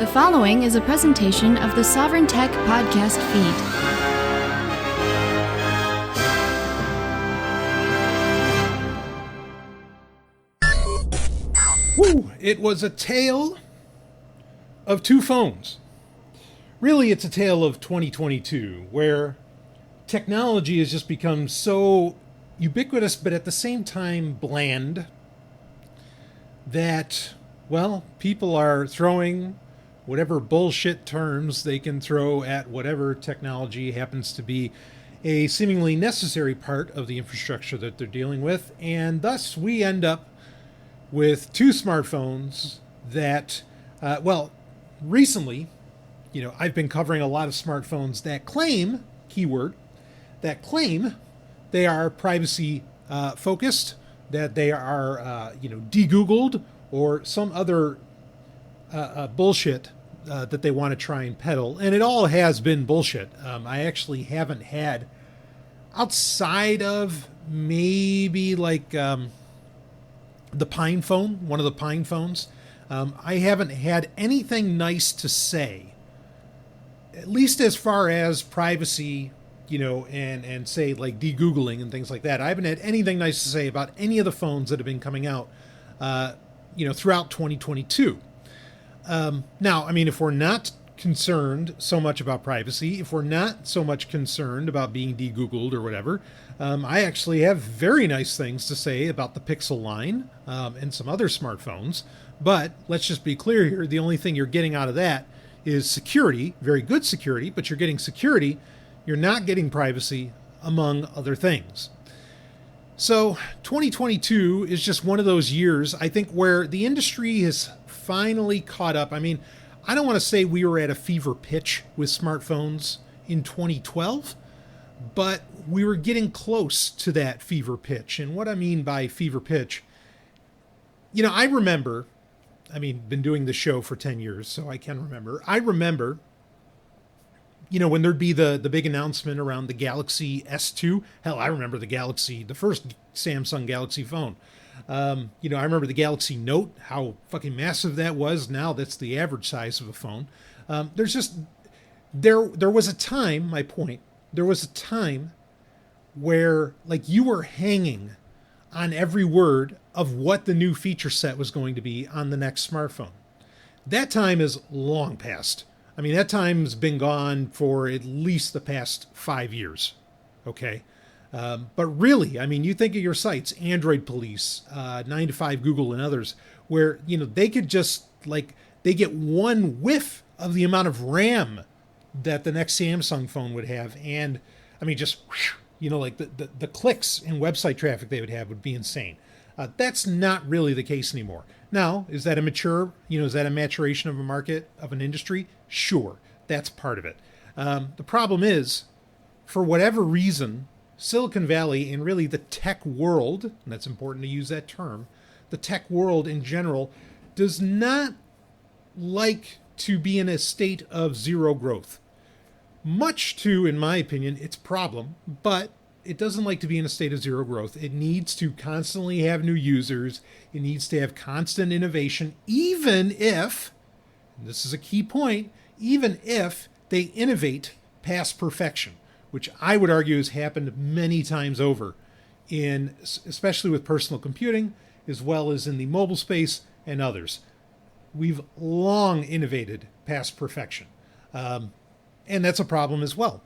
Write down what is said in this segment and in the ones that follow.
The following is a presentation of the Sovryn Tech podcast feed. Woo! It was a tale of two phones. Really, it's a tale of 2022, where technology has just become so ubiquitous, but at the same time bland, that, well, people are throwing whatever bullshit terms they can throw at whatever technology happens to be a seemingly necessary part of the infrastructure that they're dealing with, and thus we end up with two smartphones that, recently, I've been covering a lot of smartphones that claim, keyword, that claim they are privacy focused, that they are, de-Googled, or some other bullshit that they want to try and peddle. And it all has been bullshit. I actually haven't had, outside of maybe like the Pine phone, one of the Pine phones, I haven't had anything nice to say, at least as far as privacy, and say like de-Googling and things like that. I haven't had anything nice to say about any of the phones that have been coming out, throughout 2022. Now, if we're not concerned so much about privacy, if we're not so much concerned about being de-Googled or whatever, I actually have very nice things to say about the Pixel line and some other smartphones. But let's just be clear here. The only thing you're getting out of that is security, very good security, but you're getting security. You're not getting privacy, among other things. So 2022 is just one of those years, I think, where the industry has finally caught up. I don't want to say we were at a fever pitch with smartphones in 2012, but we were getting close to that fever pitch. And what I mean by fever pitch, I remember, been doing the show for 10 years, so I can remember. I remember, when there'd be the big announcement around the Galaxy S2. Hell, I remember the first Samsung Galaxy phone. I remember the Galaxy Note, how fucking massive that was. Now that's the average size of a phone. There was a time, my point, there was a time where like you were hanging on every word of what the new feature set was going to be on the next smartphone. That time is long past. That time's been gone for at least the past 5 years. Okay. But really, you think of your sites, Android Police, 9 to 5 Google, and others, where, they could just they get one whiff of the amount of RAM that the next Samsung phone would have. And just, the clicks and website traffic they would have would be insane. That's not really the case anymore. Now, is that a maturation of a market, of an industry? Sure, that's part of it. The problem is, for whatever reason, Silicon Valley and really the tech world, and that's important to use that term, the tech world in general, does not like to be in a state of zero growth. Much to, in my opinion, its problem, but it doesn't like to be in a state of zero growth. It needs to constantly have new users. It needs to have constant innovation, even if, and this is a key point, even if they innovate past perfection, which I would argue has happened many times over, especially with personal computing, as well as in the mobile space and others. We've long innovated past perfection. And that's a problem as well.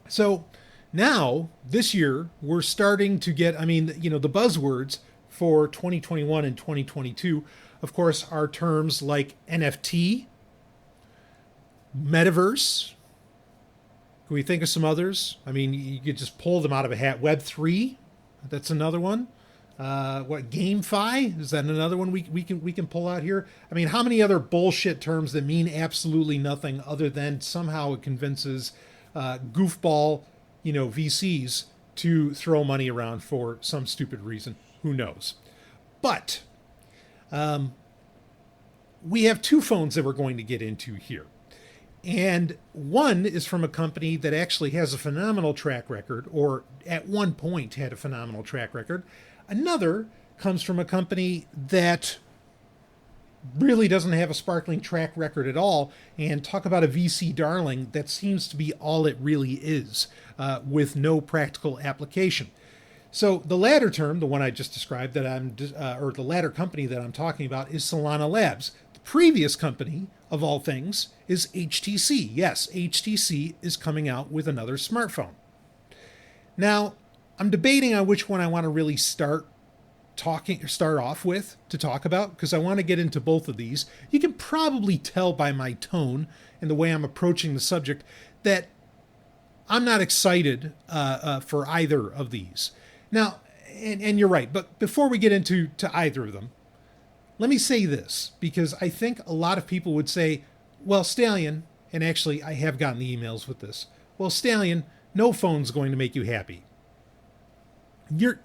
So now, this year, we're starting to get, the buzzwords for 2021 and 2022, of course, are terms like NFT, metaverse. Can we think of some others? You could just pull them out of a hat. Web3, that's another one. GameFi, is that another one we can pull out here? How many other bullshit terms that mean absolutely nothing other than somehow it convinces goofball, VCs to throw money around for some stupid reason? Who knows? But we have two phones that we're going to get into here. And one is from a company that actually has a phenomenal track record, or at one point had a phenomenal track record. Another comes from a company that really doesn't have a sparkling track record at all, and talk about a VC darling that seems to be all it really is, with no practical application. So the latter term, the one I just described, or the latter company that I'm talking about, is Solana Labs. The previous company, of all things, is HTC. Yes, HTC is coming out with another smartphone. Now, I'm debating on which one I want to really start off with to talk about, because I want to get into both of these. You can probably tell by my tone and the way I'm approaching the subject that I'm not excited for either of these. Now, and you're right, but before we get into either of them, let me say this, because I think a lot of people would say, well, Stallion, and actually I have gotten the emails with this, well, Stallion, no phone's going to make you happy. Let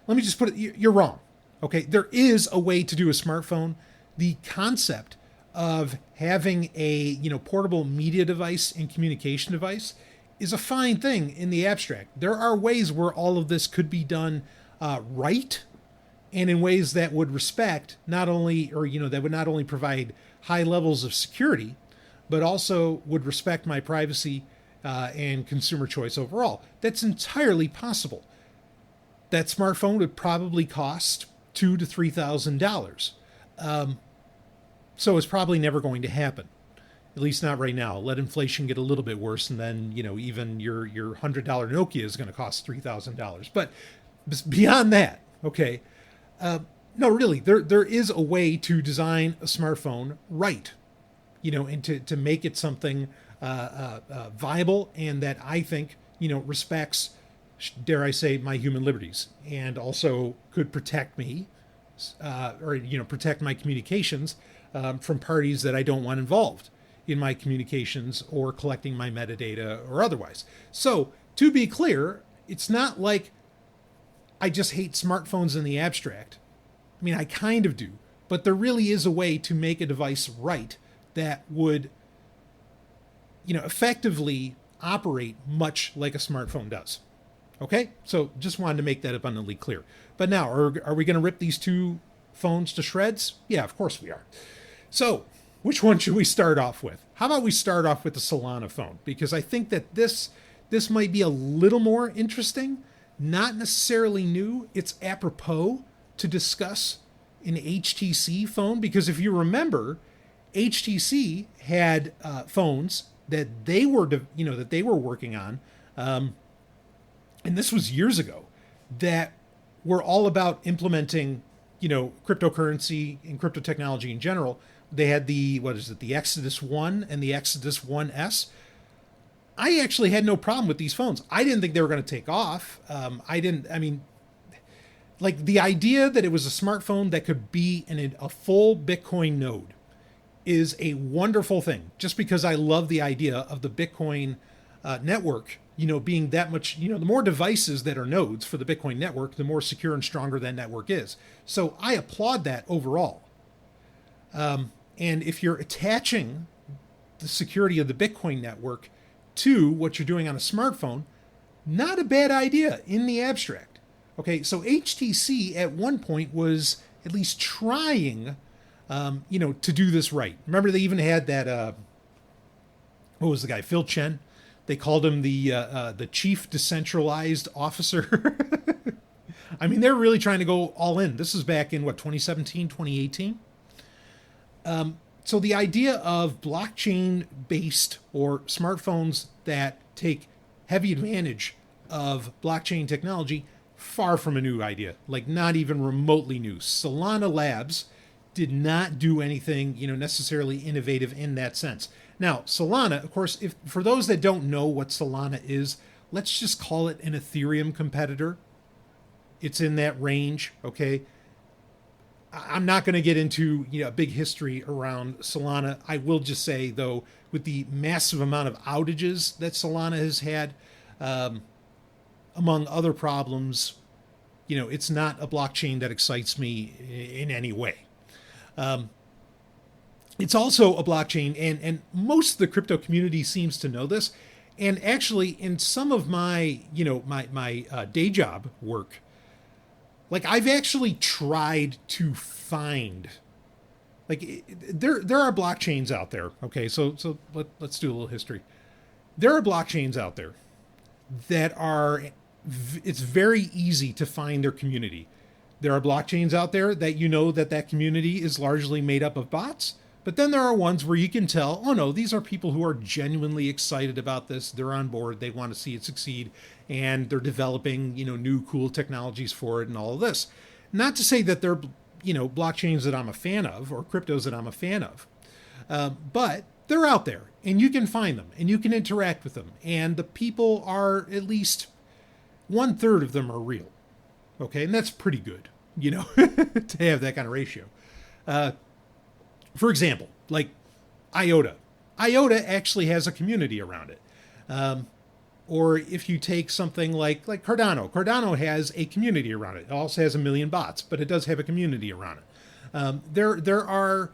me just put it, you're wrong. Okay, there is a way to do a smartphone. The concept of having a portable media device and communication device is a fine thing in the abstract. There are ways where all of this could be done right, and in ways that would respect that would not only provide high levels of security, but also would respect my privacy and consumer choice overall. That's entirely possible. That smartphone would probably cost $2,000 to $3,000. So it's probably never going to happen. At least not right now. Let inflation get a little bit worse, and then even your $100 Nokia is going to cost $3,000. But beyond that, okay, no, really, there is a way to design a smartphone right, and to make it something viable, and that I think respects, dare I say, my human liberties, and also could protect me, or protect my communications from parties that I don't want involved in my communications or collecting my metadata or otherwise. So, to be clear, it's not like I just hate smartphones in the abstract. I mean, I kind of do, but there really is a way to make a device right that would, effectively operate much like a smartphone does. Okay, so just wanted to make that abundantly clear. But now, are we going to rip these two phones to shreds? Yeah, of course we are. So, which one should we start off with? How about we start off with the Solana phone? Because I think that this might be a little more interesting, not necessarily new. It's apropos to discuss an HTC phone, because if you remember, HTC had phones that they were working on, and this was years ago, that were all about implementing cryptocurrency and crypto technology in general. They had the Exodus 1 and the Exodus 1S. I actually had no problem with these phones. I didn't think they were going to take off. The idea that it was a smartphone that could be in a full Bitcoin node is a wonderful thing, just because I love the idea of the Bitcoin network, being that much, the more devices that are nodes for the Bitcoin network, the more secure and stronger that network is. So I applaud that overall. And if you're attaching the security of the Bitcoin network to what you're doing on a smartphone, not a bad idea in the abstract. Okay, so HTC at one point was at least trying, to do this right. Remember, they even had that, what was the guy, Phil Chen? They called him the chief decentralized officer. I mean, they're really trying to go all in. This is back in, 2017, 2018? So the idea of blockchain-based or smartphones that take heavy advantage of blockchain technology, far from a new idea, like not even remotely new. Solana Labs did not do anything, necessarily innovative in that sense. Now, Solana, of course, for those that don't know what Solana is, let's just call it an Ethereum competitor. It's in that range, okay? I'm not going to get into a big history around Solana. I will just say, though, with the massive amount of outages that Solana has had, among other problems, it's not a blockchain that excites me in any way. It's also a blockchain, and most of the crypto community seems to know this. And actually, in some of my, my day job work, I've actually tried to find There are blockchains out there. Okay, so let's do a little history. There are blockchains out there that are, it's very easy to find their community. There are blockchains out there that that community is largely made up of bots. But then there are ones where you can tell, oh no, these are people who are genuinely excited about this. They're on board. They want to see it succeed. And they're developing, new cool technologies for it and all of this. Not to say that they're, blockchains that I'm a fan of or cryptos that I'm a fan of. But they're out there and you can find them and you can interact with them. And the people are, at least 1/3 of them are real. Okay. And that's pretty good, to have that kind of ratio. For example, like IOTA. IOTA actually has a community around it. Or if you take something like Cardano. Cardano has a community around it. It also has 1 million bots, but it does have a community around it. There are,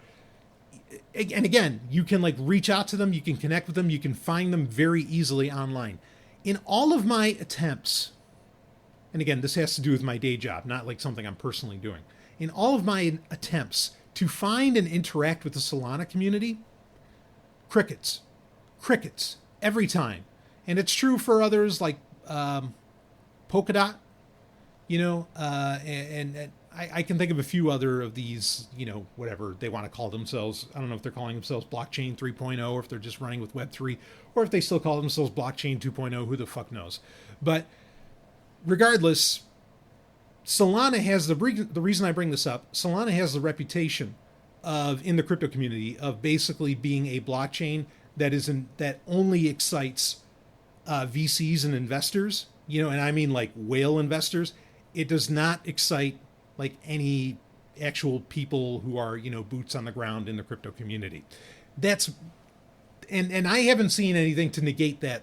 and again, you can reach out to them, you can connect with them, you can find them very easily online. In all of my attempts, and again, this has to do with my day job, not something I'm personally doing. In all of my attempts to find and interact with the Solana community, crickets, every time. And it's true for others like Polkadot, and I can think of a few other of these, whatever they want to call themselves. I don't know if they're calling themselves Blockchain 3.0 or if they're just running with Web3 or if they still call themselves Blockchain 2.0, who the fuck knows. But regardless, Solana has the reason I bring this up, Solana has the reputation of, in the crypto community, of basically being a blockchain that only excites VCs and investors, and I mean whale investors. It does not excite any actual people who are, boots on the ground in the crypto community. That's, and I haven't seen anything to negate that,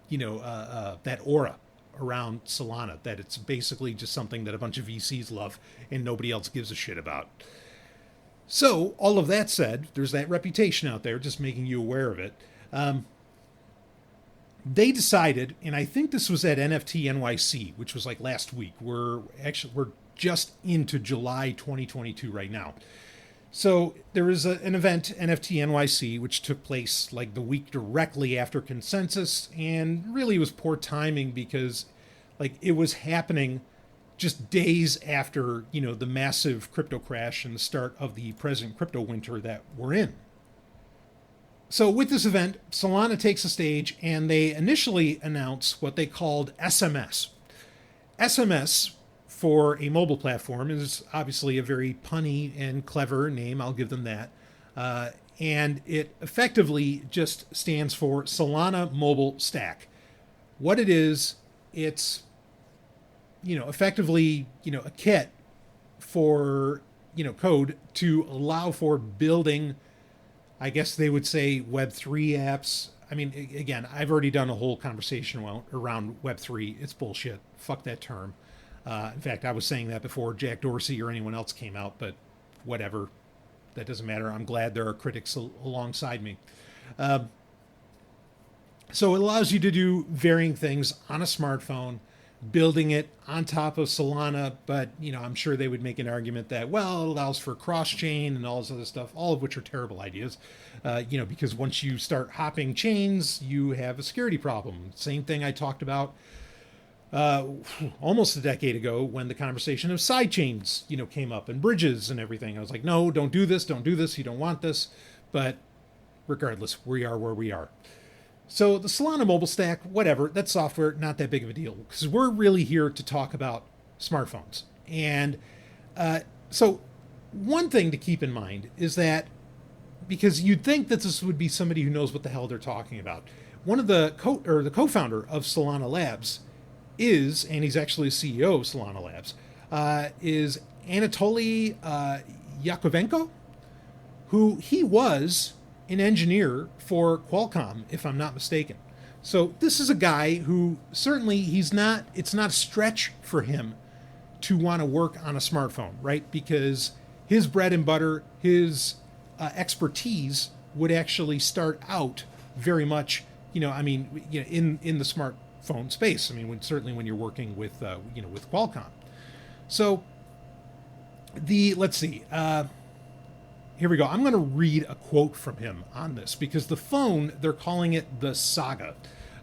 that aura around Solana, that it's basically just something that a bunch of VCs love and nobody else gives a shit about. So all of that said, there's that reputation out there, just making you aware of it. They decided, and I think this was at NFT NYC, which was last week. We're just into July 2022 right now. So there was an event, NFT NYC, which took place the week directly after Consensus, and really was poor timing because it was happening just days after, the massive crypto crash and the start of the present crypto winter that we're in. So with this event, Solana takes the stage and they initially announce what they called SMS. SMS, for a mobile platform, is obviously a very punny and clever name. I'll give them that. And it effectively just stands for Solana Mobile Stack. What it is, it's, effectively, a kit for, code to allow for building, I guess they would say, Web3 apps. I mean, again, I've already done a whole conversation around Web3. It's bullshit. Fuck that term. In fact, I was saying that before Jack Dorsey or anyone else came out, but whatever. That doesn't matter. I'm glad there are critics alongside me. So it allows you to do varying things on a smartphone, building it on top of Solana, but, I'm sure they would make an argument that, well, it allows for cross-chain and all this other stuff, all of which are terrible ideas, because once you start hopping chains, you have a security problem. Same thing I talked about almost a decade ago when the conversation of sidechains, came up, and bridges and everything. I was like, no, don't do this, you don't want this. But regardless, we are where we are. So the Solana mobile stack, whatever, that's software, not that big of a deal, because we're really here to talk about smartphones. And so one thing to keep in mind is that, because you'd think that this would be somebody who knows what the hell they're talking about. One of the co-founder of Solana Labs is, and he's actually CEO of Solana Labs, is Anatoly Yakovenko, who he was an engineer for Qualcomm, if I'm not mistaken. So this is a guy who certainly it's not a stretch for him to want to work on a smartphone, right? Because his bread and butter, his expertise would actually start out very much, in the smartphone space. I mean, certainly when you're working with, with Qualcomm. So let's see. here we go. I'm going to read a quote from him on this because the phone, they're calling it the Saga.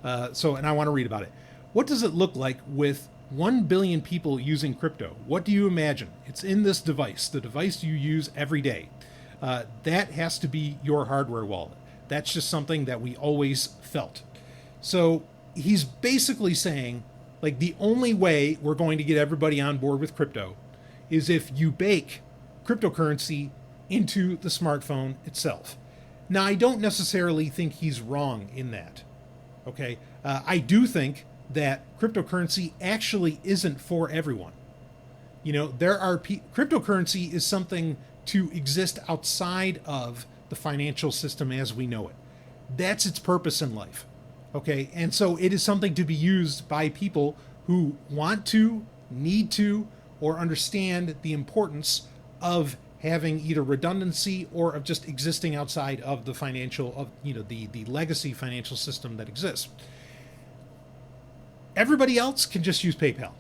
And I want to read about it. What does it look like with 1 billion people using crypto? What do you imagine? It's in this device, the device you use every day. That has to be your hardware wallet. That's just something that we always felt. So he's basically saying, like, the only way we're going to get everybody on board with crypto is if you bake cryptocurrency into the smartphone itself. Now, I don't necessarily think he's wrong in that. Okay, I do think that cryptocurrency actually isn't for everyone. You know, cryptocurrency is something to exist outside of the financial system as we know it. That's its purpose in life. Okay, and so it is something to be used by people who want to, need to, or understand the importance of having either redundancy or of just existing outside of the the legacy financial system that exists. Everybody else can just use PayPal.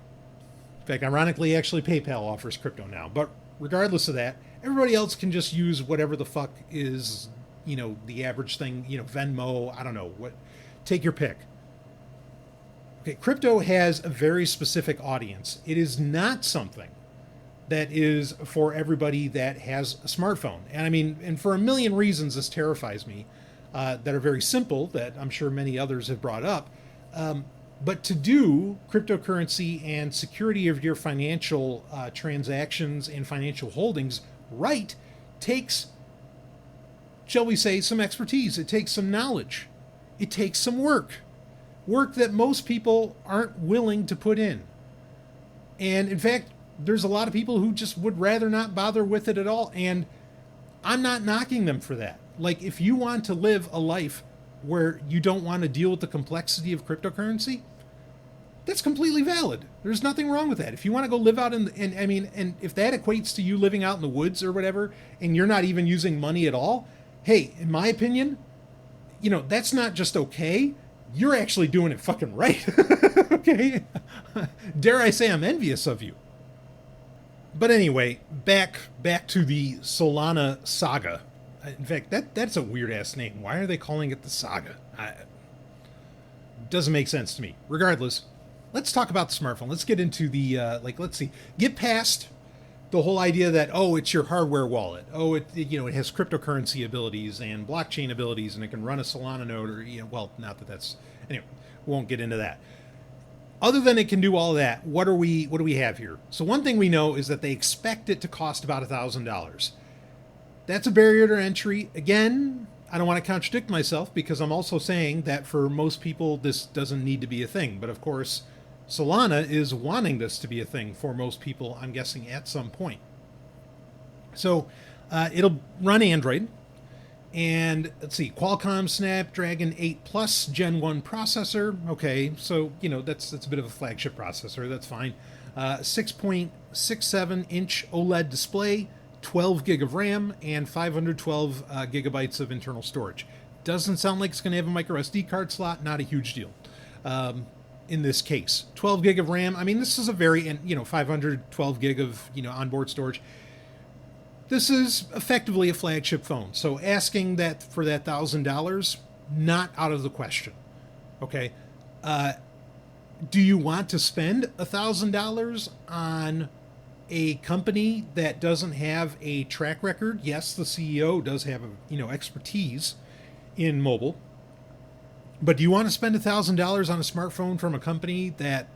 In fact, ironically, actually PayPal offers crypto now. But regardless of that, everybody else can just use whatever the fuck is, the average thing, Venmo, I don't know, take your pick. Okay, crypto has a very specific audience. It is not something that is for everybody that has a smartphone. And for a million reasons, this terrifies me, that are very simple, that I'm sure many others have brought up. But to do cryptocurrency and security of your financial transactions and financial holdings right takes, shall we say, some expertise. It takes some knowledge. It takes some work that most people aren't willing to put in. And in fact, there's a lot of people who just would rather not bother with it at all. And I'm not knocking them for that. Like, if you want to live a life where you don't want to deal with the complexity of cryptocurrency, that's completely valid. There's nothing wrong with that. If you want to go live out and if that equates to you living out in the woods or whatever, and you're not even using money at all, hey, in my opinion, that's not just okay. You're actually doing it fucking right. Okay? Dare I say I'm envious of you. But anyway, back to the Solana Saga. In fact, that's a weird-ass name. Why are they calling it the Saga? Doesn't make sense to me. Regardless, let's talk about the smartphone. Let's get into the, let's see. Get past the whole idea that, it's your hardware wallet. It has cryptocurrency abilities and blockchain abilities, and it can run a Solana node, or, not that that's... Anyway, we won't get into that. Other than it can do all of that, what do we have here? So one thing we know is that they expect it to cost about $1,000. That's a barrier to entry. Again, I don't want to contradict myself because I'm also saying that for most people, this doesn't need to be a thing. But of course, Solana is wanting this to be a thing for most people, I'm guessing, at some point. So it'll run Android. And let's see, Qualcomm Snapdragon 8 Plus Gen 1 processor. Okay, so, that's a bit of a flagship processor. That's fine. 6.67 inch OLED display, 12 gig of RAM, and 512 gigabytes of internal storage. Doesn't sound like it's going to have a micro SD card slot. Not a huge deal in this case. 12 gig of RAM. This is a very, 512 gig of, onboard storage. This is effectively a flagship phone. So asking that for that $1,000, not out of the question. Okay. Do you want to spend $1,000 on a company that doesn't have a track record? Yes, the CEO does have expertise in mobile. But do you want to spend $1,000 on a smartphone from a company that,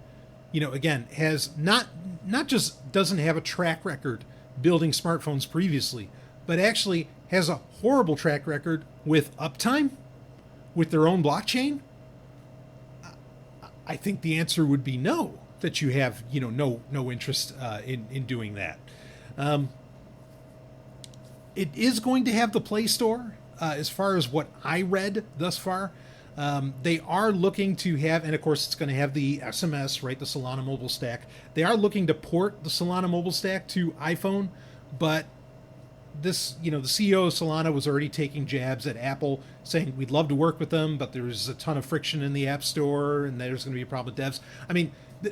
again, has not just doesn't have a track record building smartphones previously, but actually has a horrible track record with uptime, with their own blockchain? I think the answer would be no, that you have, no interest in doing that. It is going to have the Play Store, as far as what I read thus far. They are looking to have, and of course it's going to have the SMS, right, the Solana mobile stack. They are looking to port the Solana mobile stack to iPhone, but this, the CEO of Solana was already taking jabs at Apple, saying we'd love to work with them, but there's a ton of friction in the App Store, and there's going to be a problem with devs.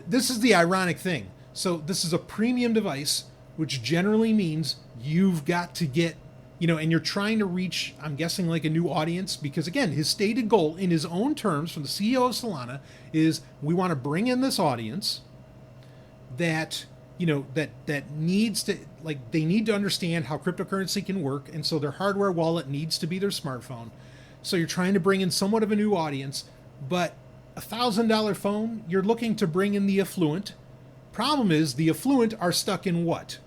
This is the ironic thing. So this is a premium device, which generally means you've got to get and you're trying to reach, I'm guessing, like a new audience, because again, his stated goal in his own terms from the CEO of Solana is we want to bring in this audience that, that needs to, like, they need to understand how cryptocurrency can work. And so their hardware wallet needs to be their smartphone. So you're trying to bring in somewhat of a new audience, but $1,000 phone, you're looking to bring in the affluent. Problem is the affluent are stuck in what?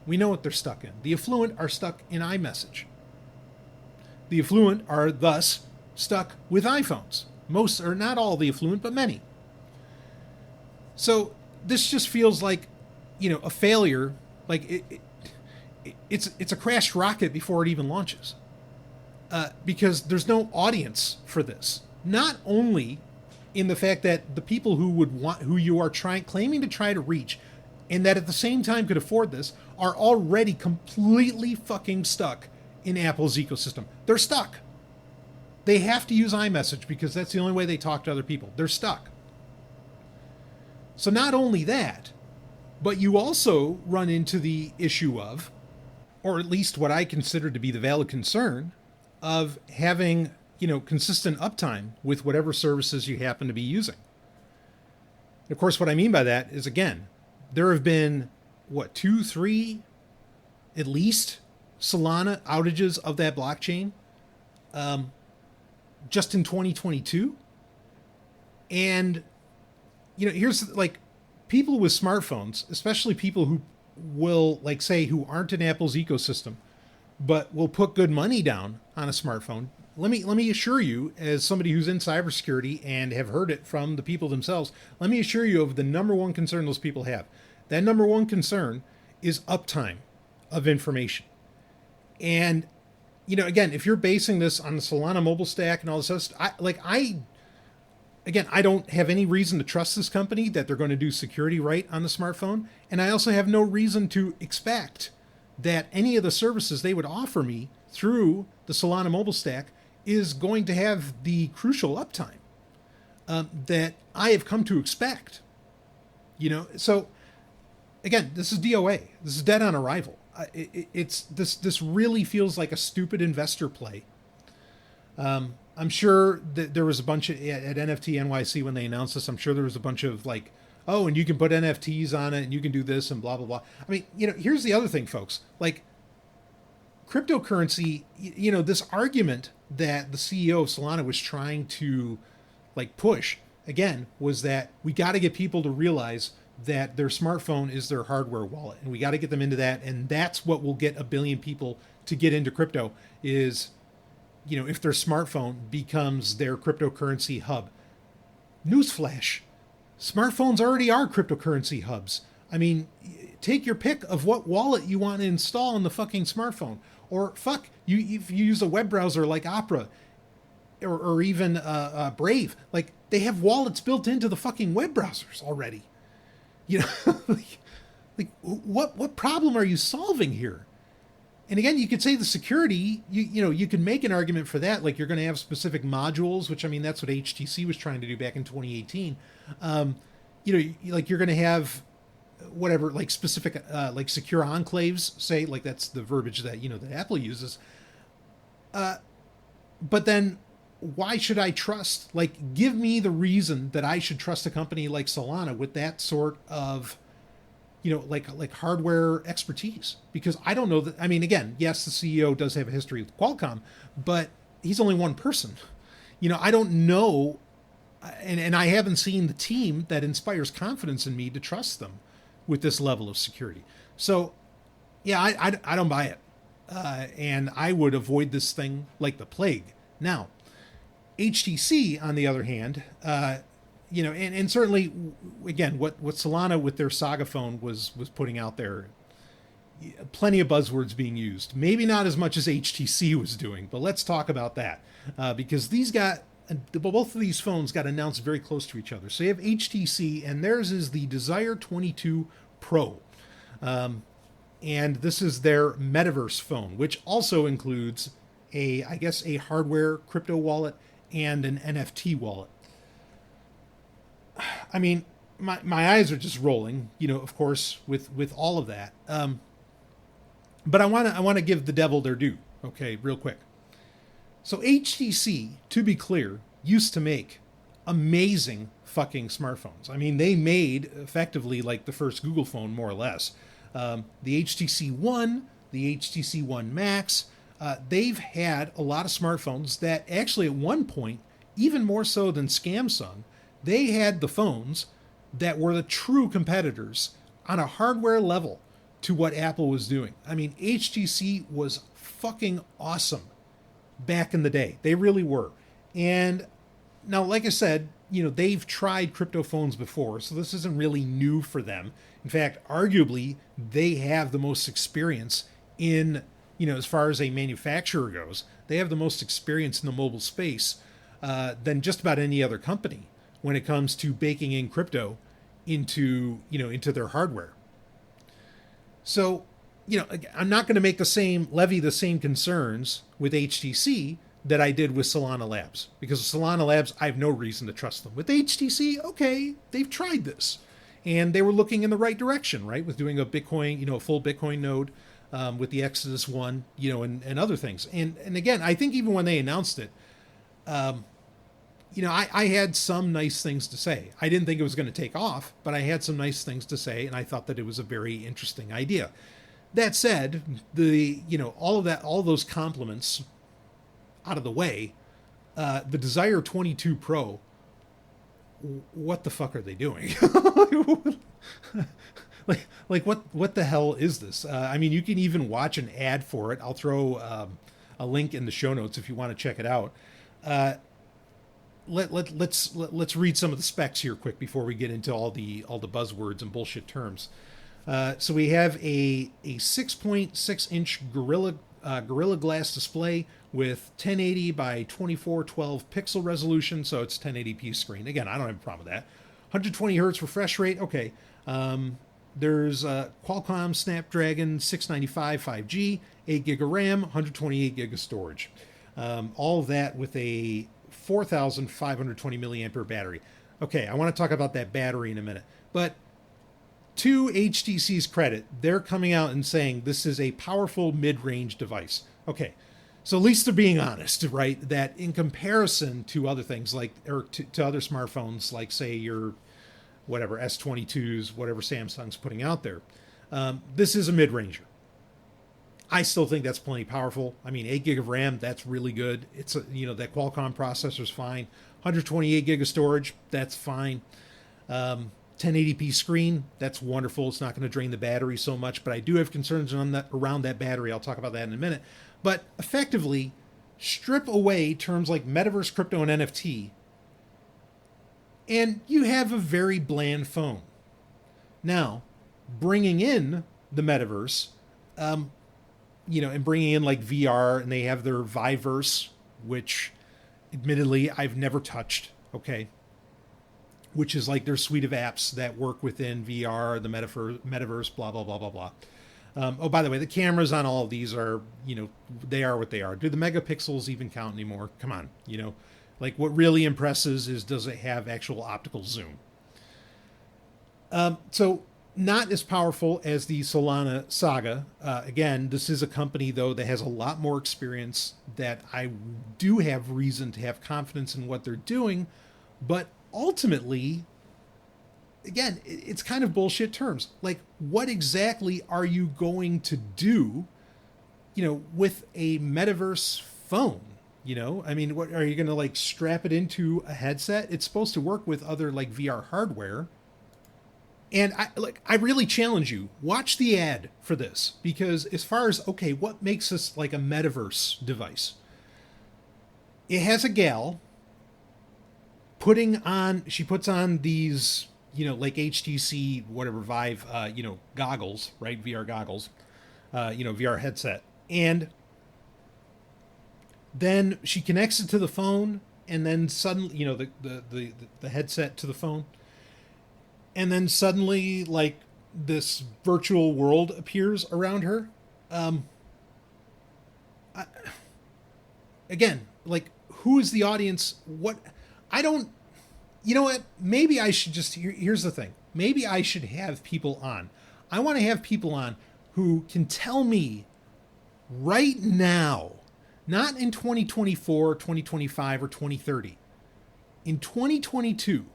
We know what they're stuck in. The affluent are stuck in iMessage. The affluent are thus stuck with iPhones. Most, or not all the affluent, but many. So this just feels like, a failure. Like it's a crashed rocket before it even launches. Because there's no audience for this. Not only in the fact that the people who you are claiming to try to reach, and that at the same time could afford this, are already completely fucking stuck in Apple's ecosystem. They're stuck. They have to use iMessage because that's the only way they talk to other people. They're stuck. So not only that, but you also run into the issue of, or at least what I consider to be the valid concern, of having, consistent uptime with whatever services you happen to be using. Of course, what I mean by that is, again, there have been, 2, 3, at least, Solana outages of that blockchain just in 2022. And, here's, like, people with smartphones, especially people who will, like, say, who aren't in Apple's ecosystem, but will put good money down on a smartphone. Let me assure you, as somebody who's in cybersecurity and have heard it from the people themselves, let me assure you of the number one concern those people have. That number one concern is uptime of information. And, again, if you're basing this on the Solana mobile stack and all this stuff, I don't have any reason to trust this company that they're going to do security right on the smartphone. And I also have no reason to expect that any of the services they would offer me through the Solana mobile stack is going to have the crucial uptime that I have come to expect. So again, this is DOA. This is dead on arrival. This really feels like a stupid investor play. I'm sure that there was a bunch of, at NFT NYC when they announced this, I'm sure there was a bunch of like, oh, and you can put NFTs on it and you can do this and blah, blah, blah. I mean, here's the other thing, folks. Like, cryptocurrency, this argument that the CEO of Solana was trying to, like, push, again, was that we got to get people to realize that their smartphone is their hardware wallet. And we got to get them into that. And that's what will get 1 billion people to get into crypto is, if their smartphone becomes their cryptocurrency hub. Newsflash. Smartphones already are cryptocurrency hubs. I mean, take your pick of what wallet you want to install on the fucking smartphone. Or if you use a web browser like Opera or even Brave, like, they have wallets built into the fucking web browsers already. What problem are you solving here? And again, you could say the security, you can make an argument for that. Like, you're going to have specific modules, which, I mean, that's what HTC was trying to do back in 2018. Like, you're going to have whatever, like, specific, like, secure enclaves, say, like, that's the verbiage that, that Apple uses. But then why should I trust, like, give me the reason that I should trust a company like Solana with that sort of, like hardware expertise? Because I don't know that, I mean, again, yes, the CEO does have a history with Qualcomm, but he's only one person. I don't know, and I haven't seen the team that inspires confidence in me to trust them with this level of security. So, yeah, I don't buy it. And I would avoid this thing like the plague. Now, HTC, on the other hand, and certainly, again, what Solana with their Saga phone was putting out there, plenty of buzzwords being used. Maybe not as much as HTC was doing, but let's talk about that. Because both of these phones got announced very close to each other. So you have HTC, and theirs is the Desire 22 Pro. And this is their Metaverse phone, which also includes a hardware crypto wallet and an NFT wallet. I mean, my eyes are just rolling, of course, with all of that. But I want to give the devil their due. Okay, real quick. So HTC, to be clear, used to make amazing fucking smartphones. I mean, they made effectively like the first Google phone, more or less. The HTC One, the HTC One Max, they've had a lot of smartphones that actually at one point, even more so than Samsung, they had the phones that were the true competitors on a hardware level to what Apple was doing. I mean, HTC was fucking awesome back in the day. They really were. And now, like I said, they've tried crypto phones before, so this isn't really new for them. In fact, arguably, they have the most experience in, as far as a manufacturer goes, they have the most experience in the mobile space than just about any other company when it comes to baking in crypto into their hardware. So, I'm not going to make levy the same concerns with HTC that I did with Solana Labs, because Solana Labs, I have no reason to trust them. With HTC, okay, they've tried this, and they were looking in the right direction, right, with doing a Bitcoin, a full Bitcoin node with the Exodus One, and other things. And again, I think even when they announced it, I had some nice things to say. I didn't think it was going to take off, but I had some nice things to say, and I thought that it was a very interesting idea. That said, all those compliments out of the way, the Desire 22 Pro, what the fuck are they doing? like what the hell is this? I mean, you can even watch an ad for it. I'll throw a link in the show notes if you want to check it out. Let's read some of the specs here quick before we get into all the buzzwords and bullshit terms. So we have a 6.6 inch Gorilla Glass display with 1080 by 2412 pixel resolution, so it's 1080p screen. Again, I don't have a problem with that. 120 hertz refresh rate. Okay. There's Qualcomm Snapdragon 695 5G, 8 gig of RAM, 128 gig of storage. All of that with a 4,520 milliampere battery. Okay, I want to talk about that battery in a minute. But to HTC's credit, they're coming out and saying this is a powerful mid-range device. Okay, so at least they're being honest, right? That in comparison to other things to other smartphones, like say your whatever S22s, whatever Samsung's putting out there, this is a mid-ranger. I still think that's plenty powerful. I mean, 8 gig of RAM, that's really good. It's that Qualcomm processor's fine. 128 gig of storage, that's fine. 1080p screen, that's wonderful. It's not going to drain the battery so much, but I do have concerns around that battery. I'll talk about that in a minute. But effectively, strip away terms like metaverse, crypto, and NFT, and you have a very bland phone. Now, bringing in the metaverse, and bringing in like VR, and they have their Viverse, which admittedly I've never touched, okay, which is like their suite of apps that work within VR, the metaverse, blah, blah, blah, blah, blah. Oh, by the way, the cameras on all of these are, they are what they are. Do the megapixels even count anymore? Come on, like what really impresses is, does it have actual optical zoom? So not as powerful as the Solana Saga. Again, this is a company, though, that has a lot more experience, that I do have reason to have confidence in what they're doing. But ultimately, again, it's kind of bullshit terms. Like, what exactly are you going to do, with a metaverse phone? I mean, what are you going to like strap it into a headset? It's supposed to work with other like VR hardware. And I really challenge you, watch the ad for this, because as far as, okay, what makes this like a metaverse device? It has a gal she puts on these, like HTC, whatever, Vive, goggles, right? VR goggles, VR headset. And then she connects it to the phone, and then suddenly, the headset to the phone. And then suddenly, like, this virtual world appears around her. Again, like, who is the audience? What? I don't... You know what? Maybe I should just... Here's the thing. Maybe I should have people on. I want to have people on who can tell me right now, not in 2024, 2025, or 2030, in 2022,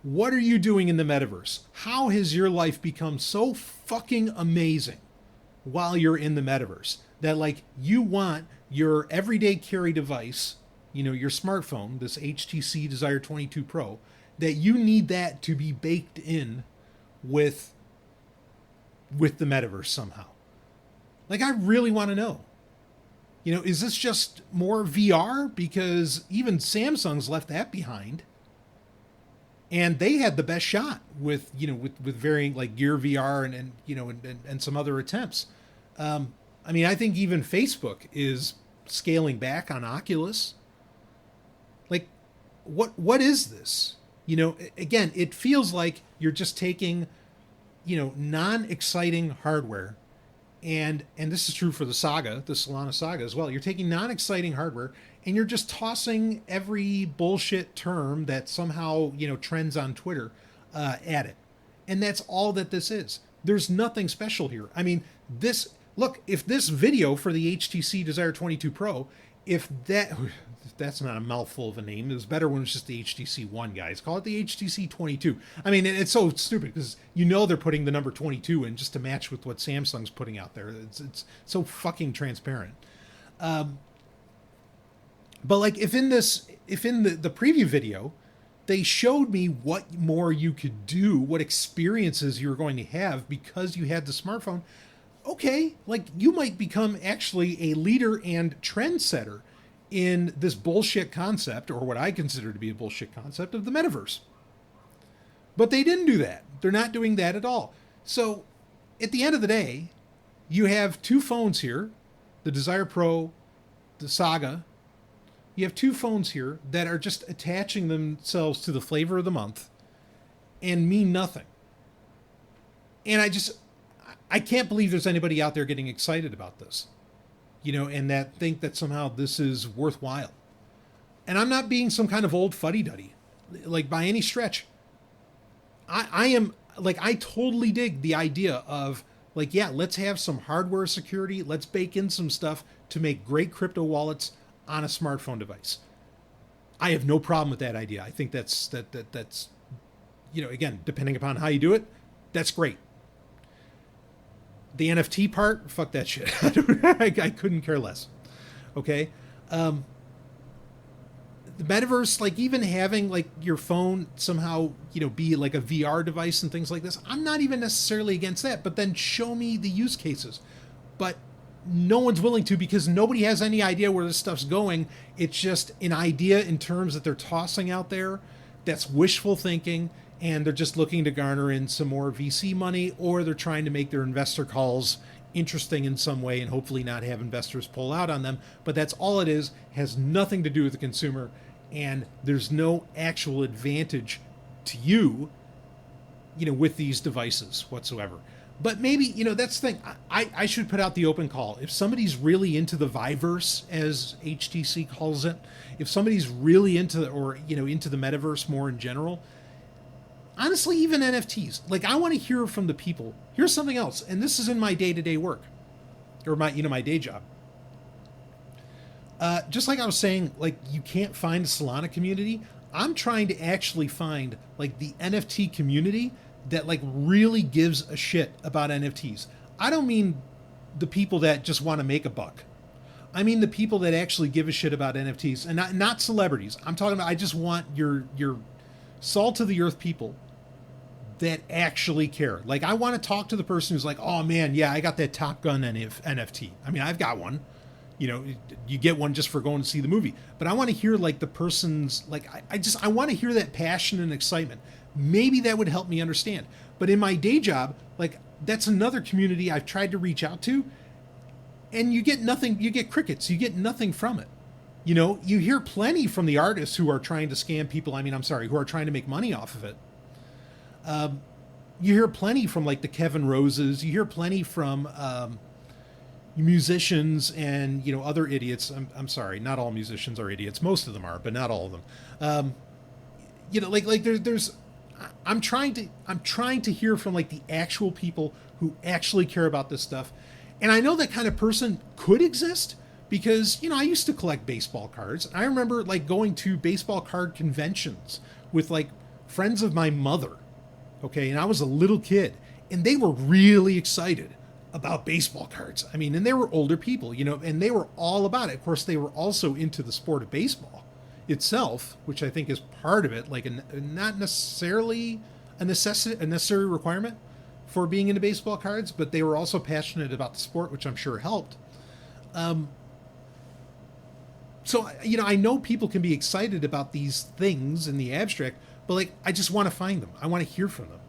what are you doing in the metaverse? How has your life become so fucking amazing while you're in the metaverse that, like, you want your everyday carry device, you know, your smartphone, this HTC Desire 22 Pro, that you need that to be baked in with the metaverse somehow? Like, I really want to know. You know, is this just more VR? Because even Samsung's left that behind. And they had the best shot with, you know, with varying like Gear VR and you know, and some other attempts. I mean, I think even Facebook is scaling back on Oculus. Like, what is this? You know, again, it feels like you're just taking, you know, non-exciting hardware, and this is true for the Saga, the Solana Saga as well. You're taking non-exciting hardware and you're just tossing every bullshit term that somehow, you know, trends on Twitter at it. And that's all that this is. There's nothing special here. I mean, if this video for the HTC Desire 22 Pro, that's not a mouthful of a name. It was better when it was just the HTC One, guys. Call it the HTC 22. I mean, it's so stupid because you know they're putting the number 22 in just to match with what Samsung's putting out there. It's so fucking transparent. But like, if in the preview video, they showed me what more you could do, what experiences you were going to have because you had the smartphone. Okay, like, you might become actually a leader and trendsetter in this bullshit concept, or what I consider to be a bullshit concept, of the metaverse. But they didn't do that. They're not doing that at all. So at the end of the day, you have two phones here, the Desire Pro, the Saga. You have two phones here that are just attaching themselves to the flavor of the month and mean nothing. And I can't believe there's anybody out there getting excited about this, you know, and that think that somehow this is worthwhile. And I'm not being some kind of old fuddy-duddy, like, by any stretch. I am, like, I totally dig the idea of, like, yeah, let's have some hardware security. Let's bake in some stuff to make great crypto wallets on a smartphone device. I have no problem with that idea. I think that's, you know, again, depending upon how you do it, that's great. The NFT part, fuck that shit. I couldn't care less. Okay. The metaverse, like, even having like your phone somehow, you know, be like a VR device and things like this, I'm not even necessarily against that, but then show me the use cases. But no one's willing to, because nobody has any idea where this stuff's going. It's just an idea in terms that they're tossing out there that's wishful thinking, and they're just looking to garner in some more VC money, or they're trying to make their investor calls interesting in some way and hopefully not have investors pull out on them. But that's all it is. Has nothing to do with the consumer, and there's no actual advantage to you, you know, with these devices whatsoever. But maybe, you know, that's the thing. I should put out the open call. If somebody's really into the Viverse, as HTC calls it, if somebody's really into, or, you know, into the metaverse more in general, honestly, even NFTs, like, I want to hear from the people. Here's something else, and this is in my day-to-day work, or my day job. Just like I was saying, like, you can't find a Solana community. I'm trying to actually find, like, the NFT community that, like, really gives a shit about NFTs. I don't mean the people that just want to make a buck. I mean the people that actually give a shit about NFTs, and not celebrities. I'm talking about, I just want your salt of the earth people that actually care. Like, I want to talk to the person who's like, oh man, yeah, I got that Top Gun NFT. I mean, I've got one. You know, you get one just for going to see the movie. But I want to hear, like, the person's, like, I want to hear that passion and excitement. Maybe that would help me understand. But in my day job, like, that's another community I've tried to reach out to, and you get nothing. You get crickets. You get nothing from it. You know, you hear plenty from the artists who are trying to scam people. I mean, I'm sorry, who are trying to make money off of it. You hear plenty from, like, the Kevin Roses. You hear plenty from musicians and, you know, other idiots. I'm sorry, not all musicians are idiots. Most of them are, but not all of them. You know, like there's. I'm trying to hear from, like, the actual people who actually care about this stuff. And I know that kind of person could exist because, I used to collect baseball cards. I remember like going to baseball card conventions with like friends of my mother. Okay. And I was a little kid and they were really excited about baseball cards. I mean, and they were older people, and they were all about it. Of course, they were also into the sport of baseball itself, which I think is part of it, like not necessarily a necessary requirement for being into baseball cards, but they were also passionate about the sport, which I'm sure helped. So, I know people can be excited about these things in the abstract, but like, I just want to find them. I want to hear from them,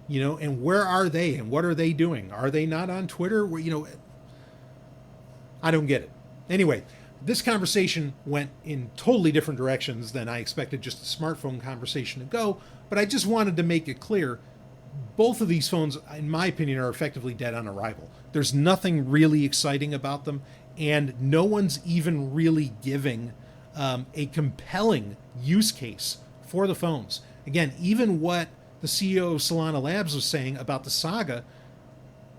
and where are they and what are they doing? Are they not on Twitter? I don't get it. Anyway, this conversation went in totally different directions than I expected just a smartphone conversation to go, but I just wanted to make it clear both of these phones, in my opinion, are effectively dead on arrival. There's nothing really exciting about them, and no one's even really giving a compelling use case for the phones. Again, even what the CEO of Solana Labs was saying about the Saga,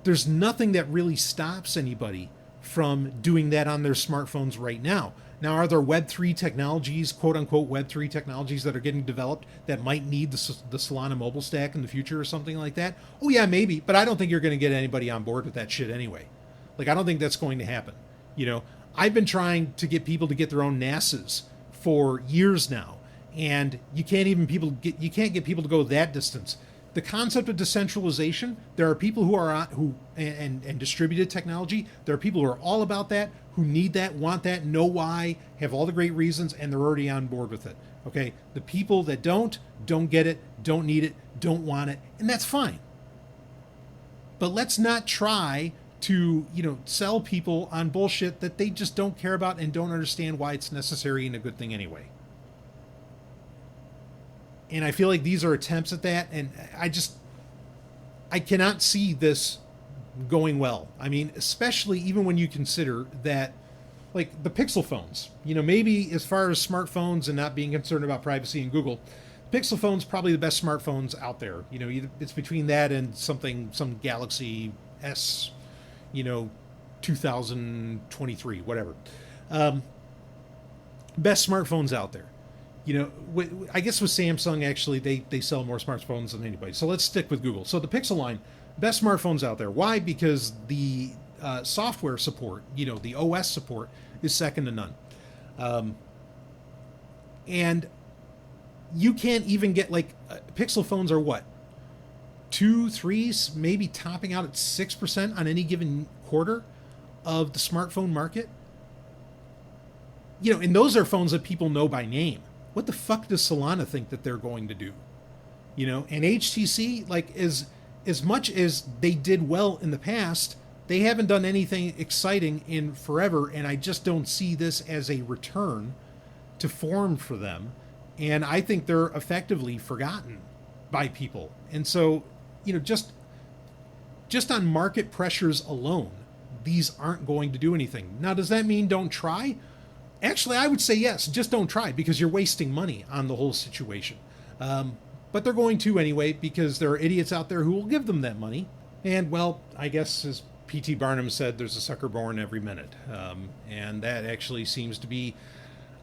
there's nothing that really stops anybody from doing that on their smartphones right now. Now, are there Web3 technologies, quote-unquote Web3 technologies that are getting developed that might need the Solana mobile stack in the future or something like that? Oh, yeah, maybe, but I don't think you're going to get anybody on board with that shit anyway. Like, I don't think that's going to happen. I've been trying to get people to get their own NASAs for years now, and you can't get people to go that distance. The concept of decentralization, there are people who are and distributed technology. There are people who are all about that, who need that, want that, know why, have all the great reasons, and they're already on board with it. Okay, the people that don't get it, don't need it, don't want it, and that's fine. But let's not try to sell people on bullshit that they just don't care about and don't understand why it's necessary and a good thing anyway. And I feel like these are attempts at that, and I cannot see this going well. I mean, especially even when you consider that, like, the Pixel phones, maybe as far as smartphones and not being concerned about privacy and Google, Pixel phone's probably the best smartphones out there. Either it's between that and some Galaxy S, 2023, whatever. Best smartphones out there. I guess with Samsung, actually, they sell more smartphones than anybody. So let's stick with Google. So the Pixel line, best smartphones out there. Why? Because the software support, the OS support is second to none. And you can't even get, like, Pixel phones are what? 2, 3, maybe topping out at 6% on any given quarter of the smartphone market. And those are phones that people know by name. What the fuck does Solana think that they're going to do? And HTC, like, as much as they did well in the past, they haven't done anything exciting in forever, and I just don't see this as a return to form for them. And I think they're effectively forgotten by people. And so, just on market pressures alone, these aren't going to do anything. Now, does that mean don't try? Actually, I would say yes, just don't try, because you're wasting money on the whole situation. But they're going to anyway, because there are idiots out there who will give them that money. And, well, I guess as P.T. Barnum said, there's a sucker born every minute. And that actually seems to be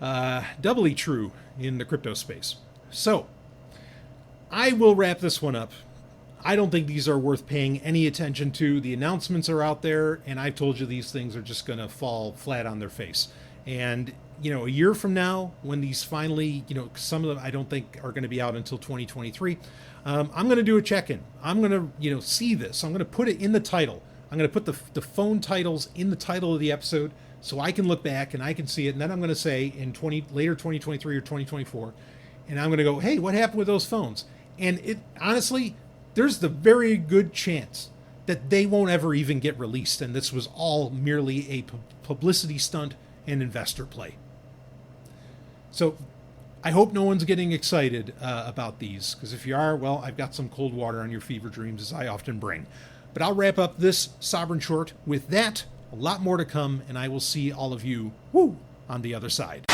doubly true in the crypto space. So, I will wrap this one up. I don't think these are worth paying any attention to. The announcements are out there, and I've told you these things are just going to fall flat on their face. And, a year from now, when these finally, some of them I don't think are going to be out until 2023, I'm going to do a check-in. I'm going to, see this. I'm going to put it in the title. I'm going to put the phone titles in the title of the episode so I can look back and I can see it. And then I'm going to say in later 2023 or 2024, and I'm going to go, hey, what happened with those phones? And it honestly, there's the very good chance that they won't ever even get released. And this was all merely a publicity stunt and investor play. So I hope no one's getting excited about these, because if you are, well, I've got some cold water on your fever dreams, as I often bring. But I'll wrap up this Sovryn short with that, a lot more to come, and I will see all of you on the other side.